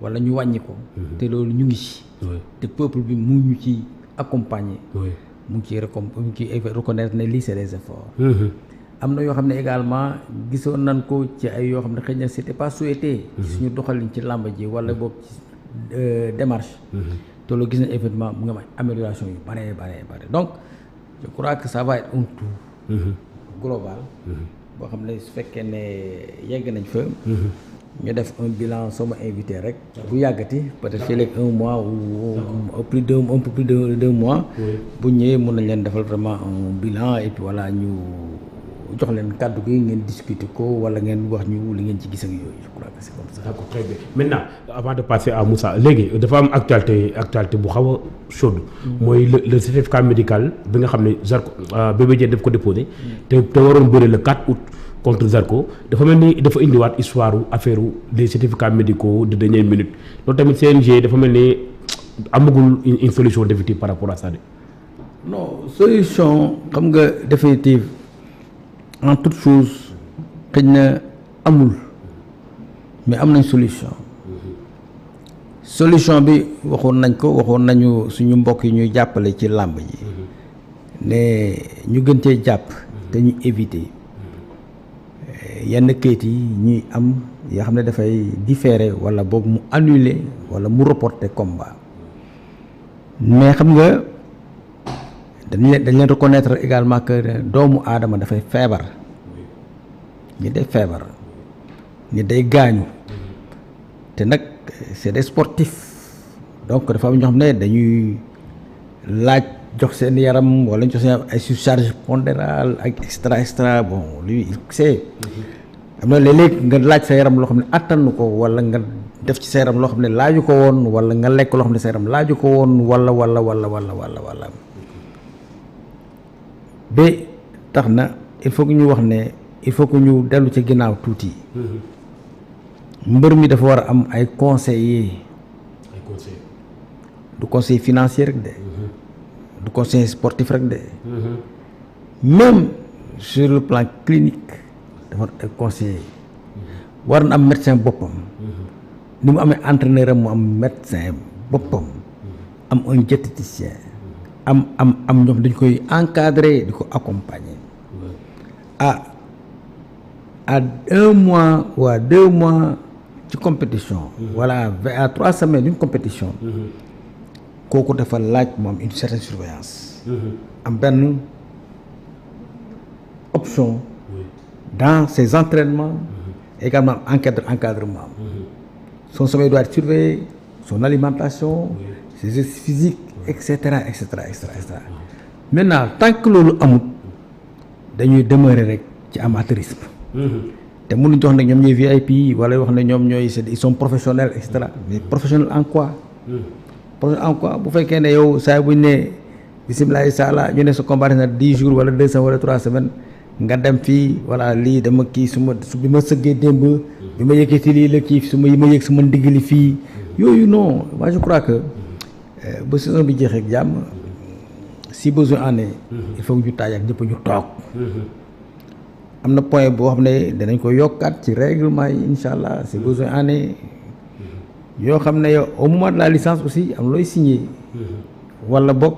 wala ñu wàññi ko. te loolu ñu ngi ci. te peuple bi mu ñu ci accompagner. mu ngi ciy reconnaître ne lii c'est des efforts. am na yoo xam ne également gisoon nañ ko ci ay yoo xam ne xëy na c'était pas souhaité. ci suñu doxalin ci làmb ji wala boobu ci démarche. te loolu gis nañ effectivement mu ngi am amélioration yu bare donc je crois que ça va être un tout. global. boo xam ne su fekkee ne yegg nañ fa. ñu def un bilan soo ma invité rek. bu yàggati peut-être fii léegi un mois ou un peu plus de 2 mois. bu ñëwee mën nañ leen defal vraiment un bilan et puis voilà ñu jox leen kàddu gi ngeen discuter ko wala ngeen wax ñu li ngeen ci gis ak yooyu je crois que c'est comme ça. d'accord très bien maintenant avant de passer à Moussa léegi dafa am actualité bu xaw a chaude. mooy le certificat médical bi nga xam ne Zarko Bébé Diène daf ko déposé. te waroon bëre le 4 août. contre Zarko dafa mel ni dafa indiwaat histoire affaire des certificats médicaux de dernière minute loolu tamit CNG dafa mel ni amagul une solution définitive par rapport à ça. non solution xam nga définitive en toute chose xëy na amul mais am nañ solution bi waxoon nañu suñu mbokk yi ñuy jàppale ci làmb ji ne ñu gën cee jàpp te ñu éviter. yenn kayit yi ñuy am yoo xam ne dafay différer wala boog mu annuler wala mu reporter combat mais xam nga dañ leen reconnaître également que doomu aadama dafay feebar ñi day feebar ñi day gaañu te nag c'est des sportifs donc dafa am ñoo xam ne dañuy laaj jox seen yaram wala ñu jox seen ay surcharge pondérale ak extra bon lui il sait am na léeg-léeg nga laaj sa yaram loo xam ne attanu ko wala nga def ci sa yaram loo xam ne laaju ko woon wala nga lekk loo xam ne sa yaram laaju ko woon wala ba tax na il faut que ñu wax ne il faut que ñu dellu ci ginnaaw tuuti mbër mi dafa war a am ay conseillers du conseil financier rek de du conseil sportif rek de même sur le plan clinique dafa ay conseiller war na am médecin boppam ni mu amee entraîneur am mu am médecin boppam am un diététicien am ñoom dañ koy encadrer di ko accompagner à 1 mois ou à 2 mois ci compétition voilà à 3 semaines d'une compétition kooku dafa laaj moom une certaine surveillance am benn option dans ses entraînements également encadrement son sommeil doit être surveillé son alimentation ses exercices physiques etc. Maintenant tant que loolu amut dañuy demeurer rek ci amateurisme te mënuñ jox ne ñoom ñooy VIP wala wax ne ñoom ñooy ils sont professionnels etc. mais professionnel en quoi bu fekkee ne yow saa buñ ne bisimilah sala ñu ne sa combat na 10 jours wala 2 semaines wala 3 semaines nga dem fii voilà lii dama kii bi ma sëggee démb bi ma yëkkati lii la kii ma yëg sama ndiggali fii yooyu non moi je crois que ba saison bi jeexee ak jàmm si besoin en est il faut que ñu taaj ak ñëpp ñu toog am na point boo xam ne danañ ko yokkaat ci règlement yi incha allah si besoin en est yoo xam ne yow au moment de la licence aussi am looy signé wala boog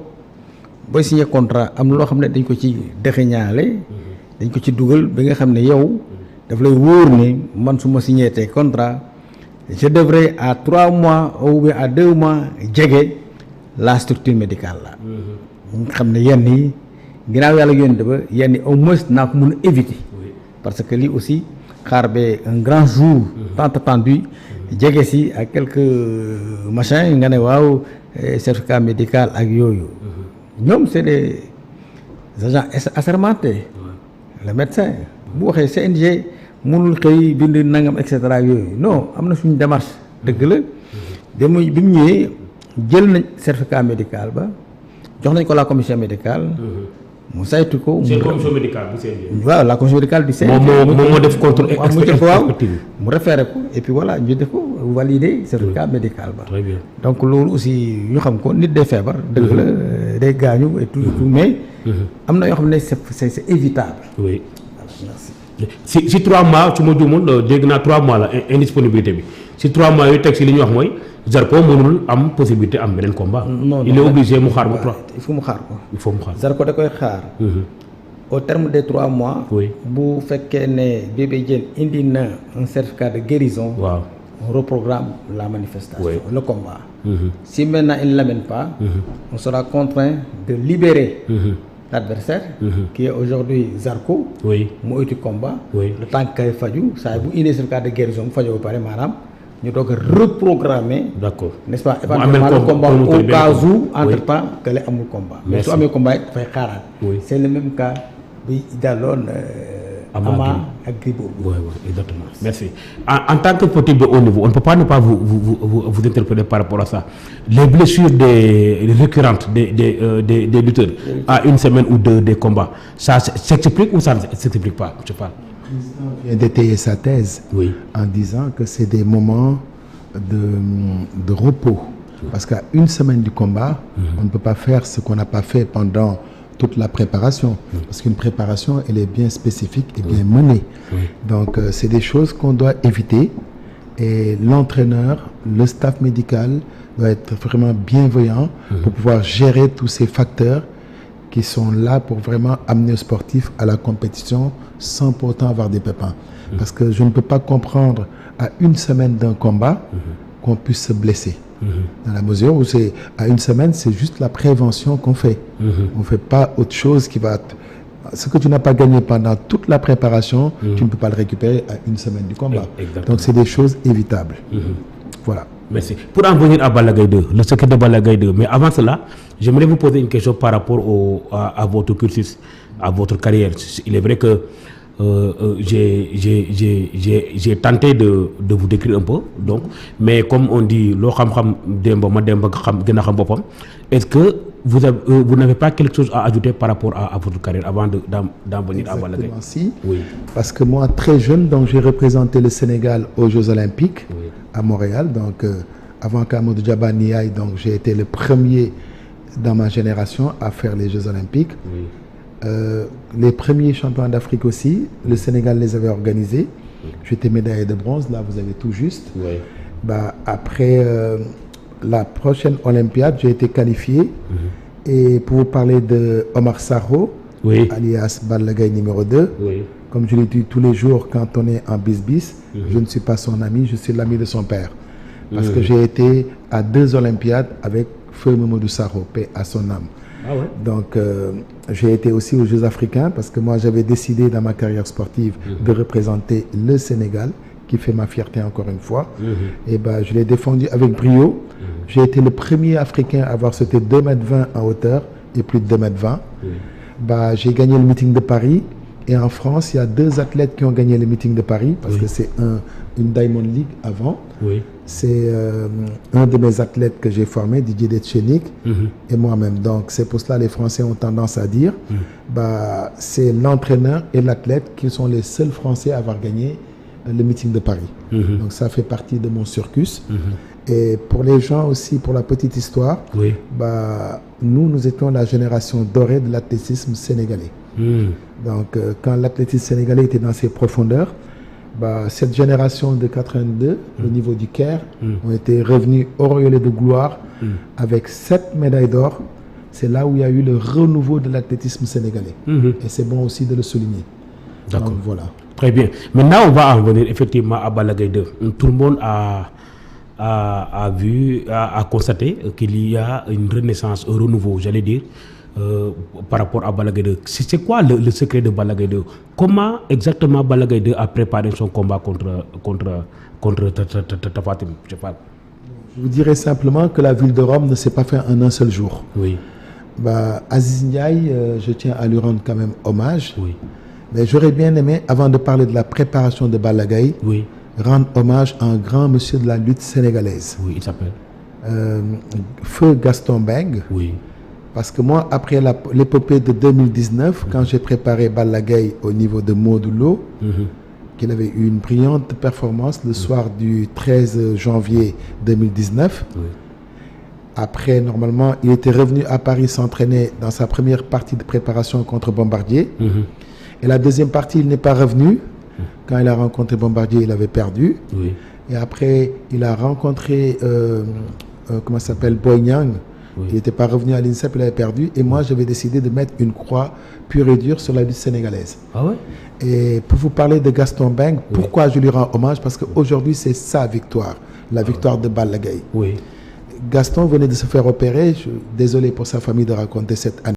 booy signé contrat am loo xam ne dañ ko ci dexeñaale dañ ko ci dugal bi nga xam ne yow daf lay wóor ne man su ma signé te contrat je devrais à 3 mois ou bien à 2 mois jege la structure médicale la nga xam ne yenn yi ginnaaw yàlla yónni ba yenn yi au moins naa ko mën a éviter parce que lii aussi xaar ba un grand jour tant attendu jege si ak quelques machins nga ne waaw certificat médical ak yooyu ñoom c'est des agents assermentés le médecin bu waxee CNG mënul xëy bind nangam et cetera yooyu non am na suñu démarche dëgg la bi mu ñëwee jël nañ certificat médical ba jox nañ ko la commission médicale mu saytu ko. c'est commission médicale bu CNG. waaw la commission médicale du CNG. moom moo def contrôle mu référé ko et puis voilà ñu def ko valider certificat médical ba. très bien donc loolu aussi ñu xam ko nit day feebar. dëgg la day gaañu et tout mais. am na yoo xam ne c'est évitable. oui si 3 mois su ma juumul dégg naa 3 mois la indisponibilité bi si 3 mois yu teg si li ñu wax mooy Zarko mënul am possibilité am beneen combat. Il est obligé mu xaar ba 3. il faut mu xaar ko. Il faut mu xaar. Zarko da koy xaar. Au terme des 3 mois. Oui. bu fekkee ne Bébé Diène indi na un certificat de guérison. waaw on reprogramme la manifestation. Oui. Le combat. Si maintenant il ne l'amène pas. On sera contraint de libérer. L'adversaire. Qui est aujourd'hui Zarko. oui mu uti combat. Oui. le temps que faju saa bu indee certificat de guérison mu fajoo ba pare maanaam ñu doog a reprogrammer. d'accord n'est-ce pas amee éventuellement le combat promoteur au benn cas combat. où entre temps que le amul combat. mais Merci. su amee combat it dafay xaaraat. Oui. c'est le même cas bi daloon Ama ak Gris Bordeaux. Oui, oui, exactement. Merci. En tant que sportif de haut niveau, on ne peut pas ne pas vous interpeller par rapport à ça. Les blessures récurrentes des lutteurs à une semaine ou deux des combats, ça s'explique ou ça ne s'explique pas? Je parle. Il vient d'étayer sa thèse Oui. en disant que c'est des moments de repos. Parce qu'à une semaine du combat, on ne peut pas faire ce qu'on n'a pas fait pendant toute la préparation. Parce qu'une préparation, elle est bien spécifique et bien menée. Donc, c'est des choses qu'on doit éviter. Et l'entraîneur, le staff médical doit être vraiment bienveillant pour pouvoir gérer tous ces facteurs qui sont là pour vraiment amener le sportif à la compétition sans pour autant avoir des pépins. Parce que je ne peux pas comprendre à une semaine d'un combat qu'on puisse se blesser. Dans la mesure où c'est à une semaine, c'est juste la prévention qu'on fait. On ne fait pas autre chose qui va... Ce que tu n'as pas gagné pendant toute la préparation, tu ne peux pas le récupérer à une semaine du combat. Exactement. Donc c'est des choses évitables. Voilà. Merci. Pour en venir à Balla Gaye 2, le secret de Balla Gaye 2, mais avant cela, j'aimerais vous poser une question par rapport à votre cursus, à votre carrière. Il est vrai que j'ai tenté de vous décrire un peu, donc, mais comme on dit, est-ce que vous n'avez pas quelque chose à ajouter par rapport à votre carrière avant d'en venir à Balla Gaye? Si. Oui. Parce que moi, très jeune, donc j'ai représenté le Sénégal aux Jeux Olympiques à Montréal. Donc, avant qu'Amadou Diaba n'y aille, donc j'ai été le premier dans ma génération à faire les Jeux Olympiques. Les premiers championnats d'Afrique aussi, le Sénégal les avait organisés. J'étais médaillé de bronze, là vous avez tout juste. Après la prochaine Olympiade, j'ai été qualifié. Et pour vous parler de Omar Sarro, alias Balla Gaye numéro 2, comme je l'ai dit tous les jours quand on est en bis-bis, je ne suis pas son ami, je suis l'ami de son père. Parce que j'ai été à 2 Olympiades avec Feu Mamadou Sarro, paix à son âme. Donc, j'ai été aussi aux Jeux africains parce que moi, j'avais décidé dans ma carrière sportive de représenter le Sénégal, qui fait ma fierté encore une fois. Et je l'ai défendu avec brio. J'ai été le premier Africain à avoir sauté 2,20 m en hauteur et plus de 2,20 m. J'ai gagné le meeting de Paris. Et en France, il y a 2 athlètes qui ont gagné le meeting de Paris parce que c'est une Diamond League avant. C'est un de mes athlètes que j'ai formé, Didier Detchenik, et moi-même. Donc, c'est pour cela que les Français ont tendance à dire c'est l'entraîneur et l'athlète qui sont les seuls Français à avoir gagné le meeting de Paris. Donc, ça fait partie de mon circus. Et pour les gens aussi, pour la petite histoire, nous étions la génération dorée de l'athlétisme sénégalais. Donc, quand l'athlétisme sénégalais était dans ses profondeurs, cette génération de 82, au niveau du Caire, ont été revenus auréolés de gloire avec 7 médailles d'or. C'est là où il y a eu le renouveau de l'athlétisme sénégalais. Et c'est bon aussi de le souligner. D'accord. Donc, voilà. Très bien. Maintenant, on va en venir effectivement à Balla Gaye 2. Tout le monde a constaté qu'il y a une renaissance, un renouveau, j'allais dire, par rapport à Balla Gaye 2. C'est quoi le secret de Balla Gaye 2? Comment exactement Balla Gaye 2 a préparé son combat contre Tapha Tine? Je parle. Je vous dirais simplement que la ville de Rome ne s'est pas faite en un seul jour. Aziz Ndiaye, je tiens à lui rendre quand même hommage. Mais j'aurais bien aimé, avant de parler de la préparation de Balla Gaye, rendre hommage à un grand monsieur de la lutte sénégalaise. Il s'appelle Feu Gaston Mbengue. Parce que moi, après l'épopée de 2019, quand j'ai préparé Balla Gaye au niveau de Modou, qu'il avait eu une brillante performance le soir du 13 janvier 2019. Après, normalement, il était revenu à Paris s'entraîner dans sa première partie de préparation contre Bombardier. Et la deuxième partie, il n'est pas revenu. Quand il a rencontré Bombardier, il avait perdu. Et après, il a rencontré, comment ça s'appelle, Boy Niang. Oui. Il n'était pas revenu à l'INSEP, il avait perdu. Et moi, j'avais décidé de mettre une croix pure et dure sur la lutte sénégalaise. Ah ouais? Et pour vous parler de Gaston Mbengue, pourquoi je lui rends hommage? Parce qu'aujourd'hui, c'est sa victoire, la victoire de Balla Gaye. Oui. Gaston venait de se faire opérer. Désolé pour sa famille de raconter cette année.